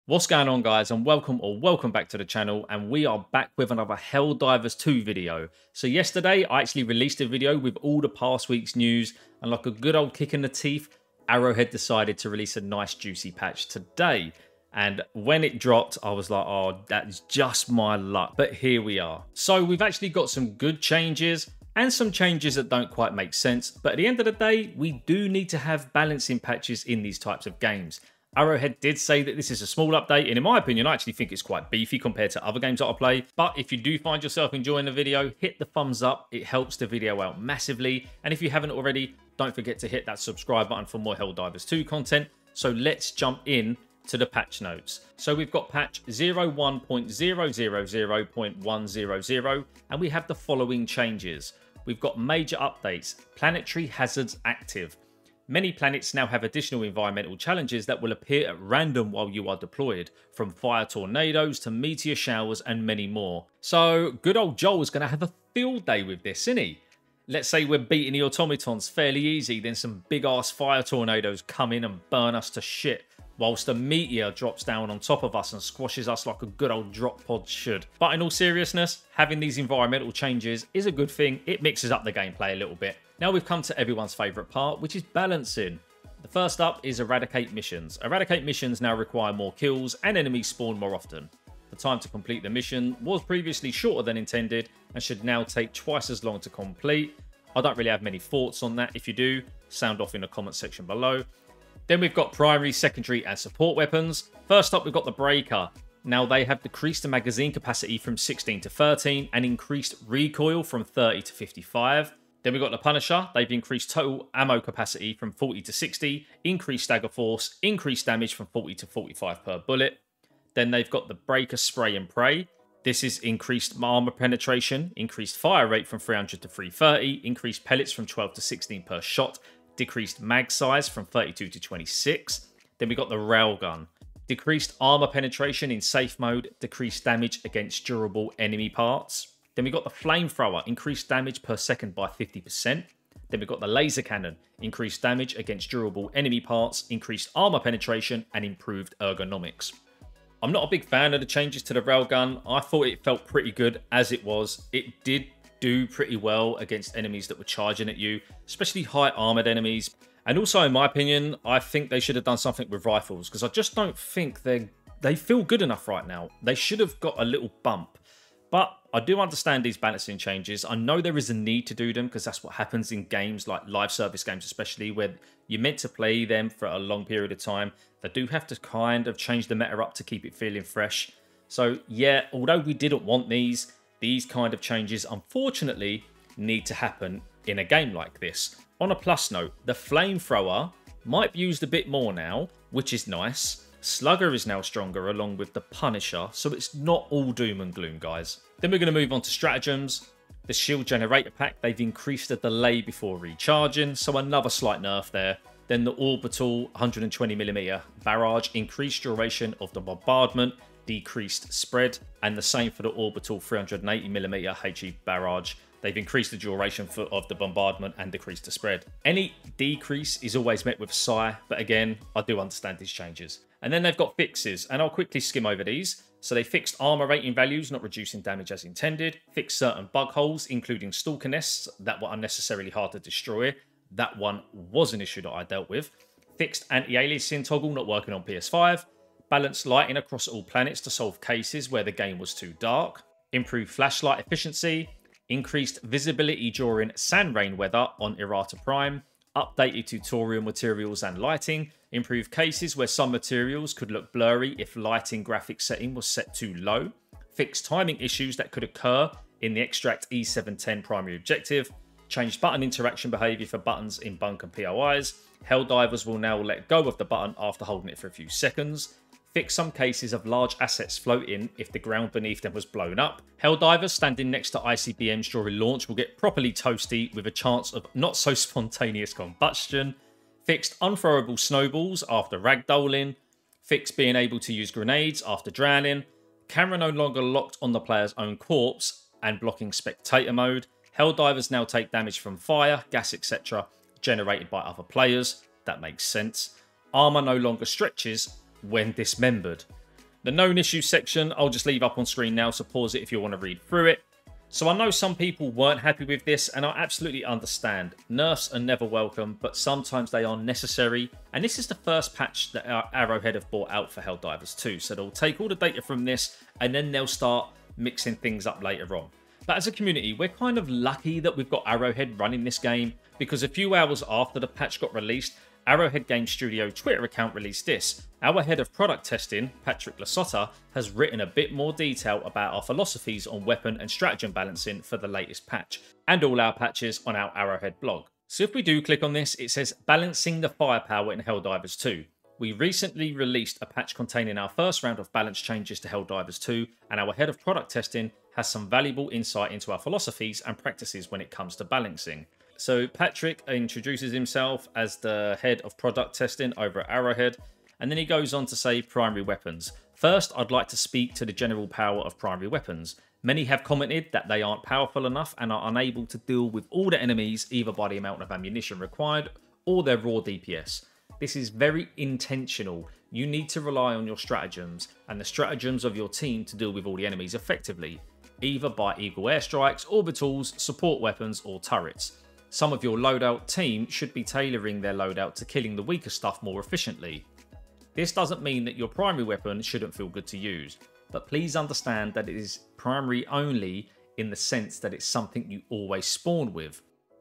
What's going on, guys, and welcome back to the channel, and we are back with another Helldivers 2 video. So yesterday I actually released a video with all the past week's news, and like a good old kick in the teeth, Arrowhead decided to release a nice juicy patch today. And when it dropped, I was like, oh, that's just my luck. But here we are. So we've actually got some good changes and some changes that don't quite make sense. But at the end of the day, we do need to have balancing patches in these types of games. Arrowhead did say that this is a small update, and in my opinion, I actually think it's quite beefy compared to other games that I play. But if you do find yourself enjoying the video, hit the thumbs up. It helps the video out massively. And if you haven't already, don't forget to hit that subscribe button for more Helldivers 2 content. So let's jump in to the patch notes. So we've got patch 01.000.100, and we have the following changes. We've got major updates, planetary hazards active. Many planets now have additional environmental challenges that will appear at random while you are deployed, from fire tornadoes to meteor showers and many more. So good old Joel's going to have a field day with this, isn't he? Let's say we're beating the automatons fairly easy, then some big ass fire tornadoes come in and burn us to shit, whilst a meteor drops down on top of us and squashes us like a good old drop pod should. But in all seriousness, having these environmental changes is a good thing. It mixes up the gameplay a little bit. Now we've come to everyone's favourite part, which is balancing. The first up is Eradicate missions. Eradicate missions now require more kills and enemies spawn more often. The time to complete the mission was previously shorter than intended and should now take twice as long to complete. I don't really have many thoughts on that. If you do, sound off in the comment section below. Then we've got primary, secondary and support weapons. First up, we've got the Breaker. Now they have decreased the magazine capacity from 16 to 13 and increased recoil from 30 to 55. Then we've got the Punisher. They've increased total ammo capacity from 40 to 60, increased stagger force, increased damage from 40 to 45 per bullet. Then they've got the Breaker Spray and Pray. This is increased armor penetration, increased fire rate from 300 to 330, increased pellets from 12 to 16 per shot, decreased mag size from 32 to 26. Then we got the Railgun. Decreased armor penetration in safe mode, decreased damage against durable enemy parts. Then we got the Flamethrower, increased damage per second by 50%. Then we got the Laser Cannon, increased damage against durable enemy parts, increased armor penetration and improved ergonomics. I'm not a big fan of the changes to the Railgun. I thought it felt pretty good as it was. It did do pretty well against enemies that were charging at you, especially high armored enemies. And also, in my opinion, I think they should have done something with rifles, because I just don't think they feel good enough right now. They should have got a little bump. But I do understand these balancing changes. I know there is a need to do them, because that's what happens in games like live service games, especially where you're meant to play them for a long period of time. They do have to kind of change the meta up to keep it feeling fresh. So yeah, although we didn't want these kind of changes unfortunately need to happen in a game like this. On a plus note, the Flamethrower might be used a bit more now, which is nice. Slugger is now stronger along with the Punisher, so it's not all doom and gloom, guys. Then we're going to move on to stratagems. The Shield Generator Pack, they've increased the delay before recharging, so another slight nerf there. Then the Orbital 120mm Barrage, increased duration of the bombardment, decreased spread, and the same for the Orbital 380mm HE Barrage. They've increased the duration of the bombardment and decreased the spread. Any decrease is always met with sigh, but again, I do understand these changes. And then they've got fixes, and I'll quickly skim over these. So they fixed armor rating values, not reducing damage as intended. Fixed certain bug holes, including stalker nests that were unnecessarily hard to destroy. That one was an issue that I dealt with. Fixed anti-aliasing toggle, not working on PS5. Balanced lighting across all planets to solve cases where the game was too dark. Improved flashlight efficiency. Increased visibility during sand rain weather on Errata Prime. Updated tutorial materials and lighting. Improved cases where some materials could look blurry if lighting graphic setting was set too low. Fixed timing issues that could occur in the Extract E710 primary objective. Changed button interaction behavior for buttons in bunk and POIs. Helldivers will now let go of the button after holding it for a few seconds. Fix some cases of large assets floating if the ground beneath them was blown up. Helldivers standing next to ICBMs during launch will get properly toasty with a chance of not so spontaneous combustion. Fixed unthrowable snowballs after ragdolling. Fixed being able to use grenades after drowning. Camera no longer locked on the player's own corpse and blocking spectator mode. Helldivers now take damage from fire, gas, etc. generated by other players. That makes sense. Armor no longer stretches when dismembered. The known issues section, I'll just leave up on screen now, so pause it if you want to read through it. So I know some people weren't happy with this, and I absolutely understand. Nerfs are never welcome, but sometimes they are necessary. And this is the first patch that Arrowhead have brought out for Helldivers 2. So they'll take all the data from this, and then they'll start mixing things up later on. But as a community, we're kind of lucky that we've got Arrowhead running this game, because a few hours after the patch got released, Arrowhead Game Studio Twitter account released this. Our head of product testing, Patrick Lasota, has written a bit more detail about our philosophies on weapon and stratagem balancing for the latest patch, and all our patches on our Arrowhead blog. So if we do click on this, it says balancing the firepower in Helldivers 2. We recently released a patch containing our first round of balance changes to Helldivers 2, and our head of product testing has some valuable insight into our philosophies and practices when it comes to balancing. So Patrick introduces himself as the head of product testing over at Arrowhead, and then he goes on to say primary weapons. First, I'd like to speak to the general power of primary weapons. Many have commented that they aren't powerful enough and are unable to deal with all the enemies either by the amount of ammunition required or their raw DPS. This is very intentional. You need to rely on your stratagems and the stratagems of your team to deal with all the enemies effectively, either by Eagle airstrikes, orbitals, support weapons or turrets. Some of your loadout team should be tailoring their loadout to killing the weaker stuff more efficiently. This doesn't mean that your primary weapon shouldn't feel good to use, but please understand that it is primary only in the sense that it's something you always spawn with.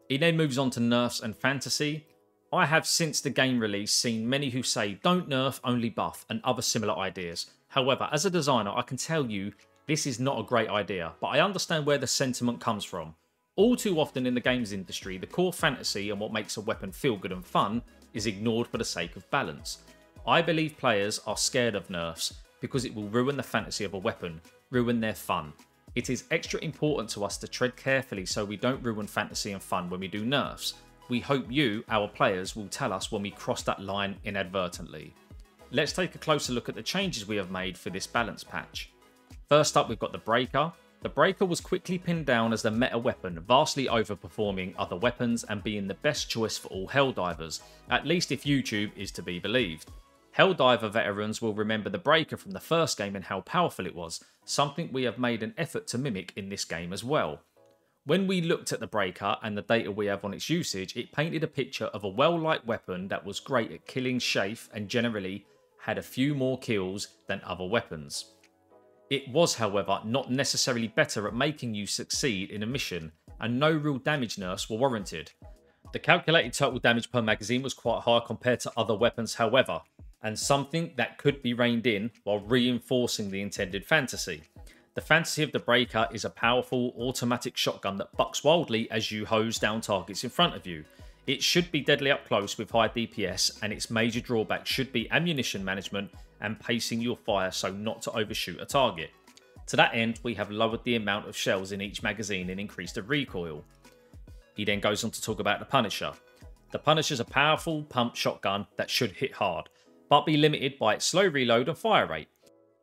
He then moves on to nerfs and fantasy. I have since the game release seen many who say don't nerf, only buff, and other similar ideas. However, as a designer, I can tell you this is not a great idea, but I understand where the sentiment comes from. All too often in the games industry, the core fantasy and what makes a weapon feel good and fun is ignored for the sake of balance. I believe players are scared of nerfs because it will ruin the fantasy of a weapon, ruin their fun. It is extra important to us to tread carefully so we don't ruin fantasy and fun when we do nerfs. We hope you, our players, will tell us when we cross that line inadvertently. Let's take a closer look at the changes we have made for this balance patch. First up, we've got the Breaker. The Breaker was quickly pinned down as the meta weapon, vastly overperforming other weapons and being the best choice for all Helldivers, at least if YouTube is to be believed. Helldiver veterans will remember the Breaker from the first game and how powerful it was, something we have made an effort to mimic in this game as well. When we looked at the Breaker and the data we have on its usage, it painted a picture of a well-liked weapon that was great at killing Shafe and generally had a few more kills than other weapons. It was, however, not necessarily better at making you succeed in a mission, and no real damage nerfs were warranted. The calculated total damage per magazine was quite high compared to other weapons, however, and something that could be reined in while reinforcing the intended fantasy. The fantasy of the Breaker is a powerful automatic shotgun that bucks wildly as you hose down targets in front of you. It should be deadly up close with high DPS, and its major drawback should be ammunition management and pacing your fire so not to overshoot a target. To that end, we have lowered the amount of shells in each magazine and increased the recoil. He then goes on to talk about the Punisher. The Punisher is a powerful pump shotgun that should hit hard, but be limited by its slow reload and fire rate.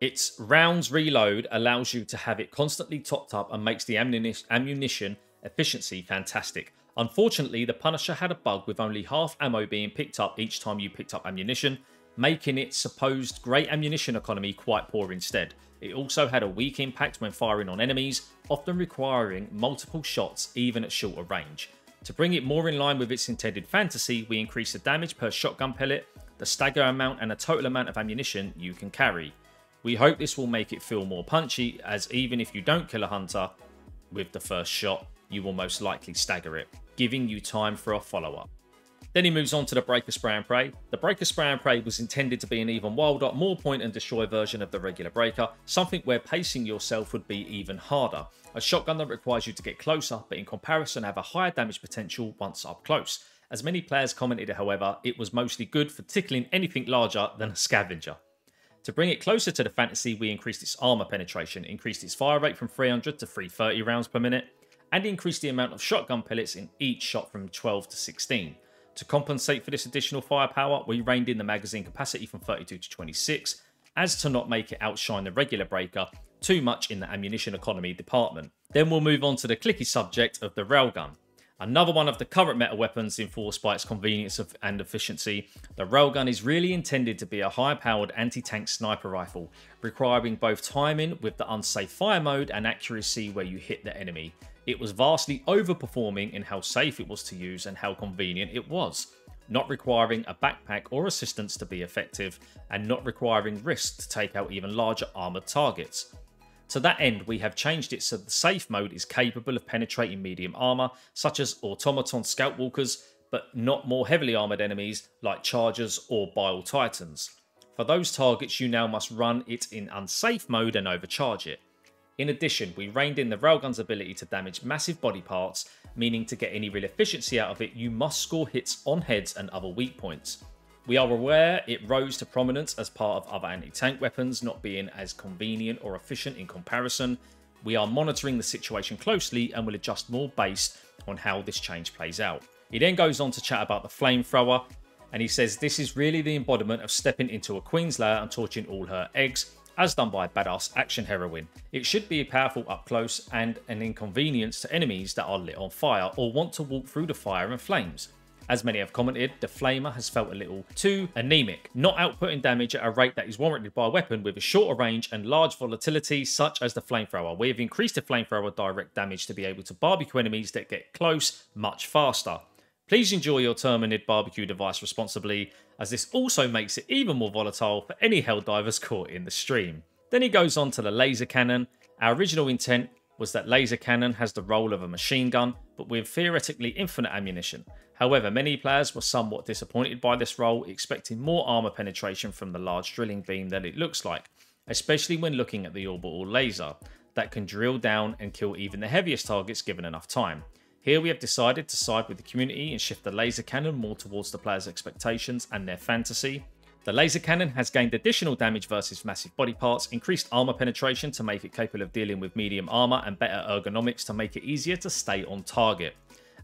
Its rounds reload allows you to have it constantly topped up and makes the ammunition efficiency fantastic. Unfortunately, the Punisher had a bug with only half ammo being picked up each time you picked up ammunition, making its supposed great ammunition economy quite poor instead. It also had a weak impact when firing on enemies, often requiring multiple shots even at shorter range. To bring it more in line with its intended fantasy, we increased the damage per shotgun pellet, the stagger amount and the total amount of ammunition you can carry. We hope this will make it feel more punchy, as even if you don't kill a hunter with the first shot, you will most likely stagger it, giving you time for a follow-up. Then he moves on to the Breaker Spray and Pray. The Breaker Spray and Pray was intended to be an even wilder, more point and destroy version of the regular Breaker, something where pacing yourself would be even harder. A shotgun that requires you to get closer, but in comparison have a higher damage potential once up close. As many players commented, however, it was mostly good for tickling anything larger than a scavenger. To bring it closer to the fantasy, we increased its armor penetration, increased its fire rate from 300 to 330 rounds per minute, and increased the amount of shotgun pellets in each shot from 12 to 16. To compensate for this additional firepower, we reined in the magazine capacity from 32 to 26, as to not make it outshine the regular Breaker too much in the ammunition economy department. Then we'll move on to the clicky subject of the railgun. Another one of the current meta weapons enforced by its convenience and efficiency, the railgun is really intended to be a high-powered anti-tank sniper rifle, requiring both timing with the unsafe fire mode and accuracy where you hit the enemy. It was vastly overperforming in how safe it was to use and how convenient it was, not requiring a backpack or assistance to be effective, and not requiring risk to take out even larger armoured targets. To that end, we have changed it so the safe mode is capable of penetrating medium armour, such as automaton scout walkers, but not more heavily armoured enemies like chargers or bile titans. For those targets, you now must run it in unsafe mode and overcharge it. In addition, we reined in the railgun's ability to damage massive body parts, meaning to get any real efficiency out of it, you must score hits on heads and other weak points. We are aware it rose to prominence as part of other anti-tank weapons not being as convenient or efficient in comparison. We are monitoring the situation closely and will adjust more based on how this change plays out. He then goes on to chat about the flamethrower, and he says this is really the embodiment of stepping into a queen's lair and torching all her eggs, as done by a badass action heroine. It should be powerful up close and an inconvenience to enemies that are lit on fire or want to walk through the fire and flames. As many have commented, the Flamer has felt a little too anemic, not outputting damage at a rate that is warranted by a weapon with a shorter range and large volatility such as the Flamethrower. We have increased the Flamethrower direct damage to be able to barbecue enemies that get close much faster. Please enjoy your Terminid barbecue device responsibly, as this also makes it even more volatile for any Helldivers caught in the stream. Then he goes on to the laser cannon. Our original intent was that laser cannon has the role of a machine gun, but with theoretically infinite ammunition. However, many players were somewhat disappointed by this role, expecting more armour penetration from the large drilling beam than it looks like, especially when looking at the orbital laser, that can drill down and kill even the heaviest targets given enough time. Here we have decided to side with the community and shift the laser cannon more towards the players' expectations and their fantasy. The laser cannon has gained additional damage versus massive body parts, increased armor penetration to make it capable of dealing with medium armor, and better ergonomics to make it easier to stay on target.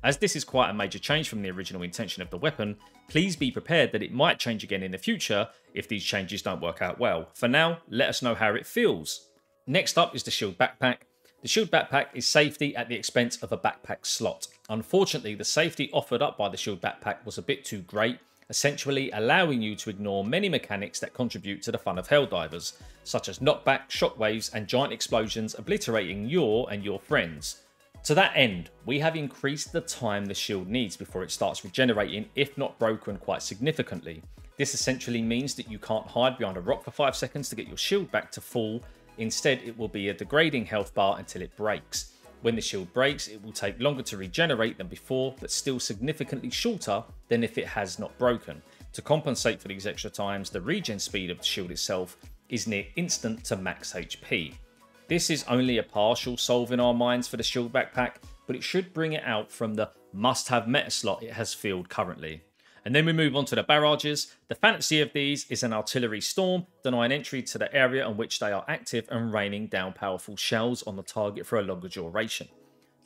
As this is quite a major change from the original intention of the weapon, please be prepared that it might change again in the future if these changes don't work out well. For now, let us know how it feels. Next up is the Shield Backpack. The Shield Backpack is safety at the expense of a backpack slot. Unfortunately, the safety offered up by the Shield Backpack was a bit too great, essentially allowing you to ignore many mechanics that contribute to the fun of Helldivers, such as knockback, shockwaves, and giant explosions obliterating your and your friends. To that end, we have increased the time the shield needs before it starts regenerating, if not broken, quite significantly. This essentially means that you can't hide behind a rock for 5 seconds to get your shield back to full. Instead, it will be a degrading health bar until it breaks. When the shield breaks, it will take longer to regenerate than before, but still significantly shorter than if it has not broken. To compensate for these extra times, the regen speed of the shield itself is near instant to max HP. This is only a partial solve in our minds for the Shield Backpack, but it should bring it out from the must-have meta slot it has filled currently. And then we move on to the barrages. The fantasy of these is an artillery storm, denying entry to the area on which they are active and raining down powerful shells on the target for a longer duration.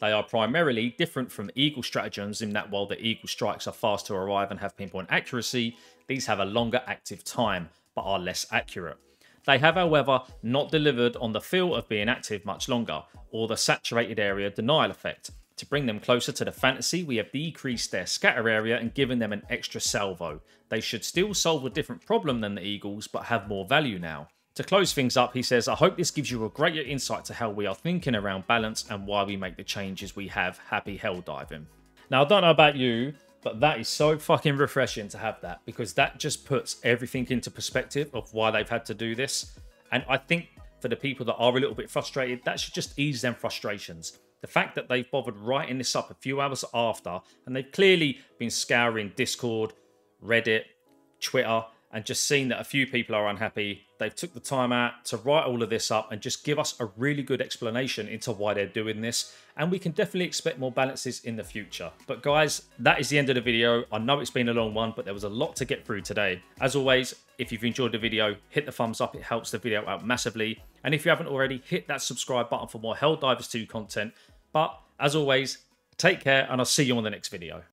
They are primarily different from Eagle stratagems in that while the Eagle strikes are fast to arrive and have pinpoint accuracy, these have a longer active time, but are less accurate. They have, however, not delivered on the feel of being active much longer, or the saturated area denial effect. To bring them closer to the fantasy, we have decreased their scatter area and given them an extra salvo. They should still solve a different problem than the Eagles, but have more value now. To close things up, he says, I hope this gives you a greater insight to how we are thinking around balance and why we make the changes we have. Happy Helldiving. Now, I don't know about you, but that is so fucking refreshing to have that, because that just puts everything into perspective of why they've had to do this. And I think for the people that are a little bit frustrated, that should just ease them frustrations. The fact that they've bothered writing this up a few hours after, and they've clearly been scouring Discord, Reddit, Twitter, and just seen that a few people are unhappy. They've took the time out to write all of this up and just give us a really good explanation into why they're doing this. And we can definitely expect more balances in the future. But guys, that is the end of the video. I know it's been a long one, but there was a lot to get through today. As always, if you've enjoyed the video, hit the thumbs up. It helps the video out massively. And if you haven't already, hit that subscribe button for more Helldivers 2 content. But as always, take care and I'll see you on the next video.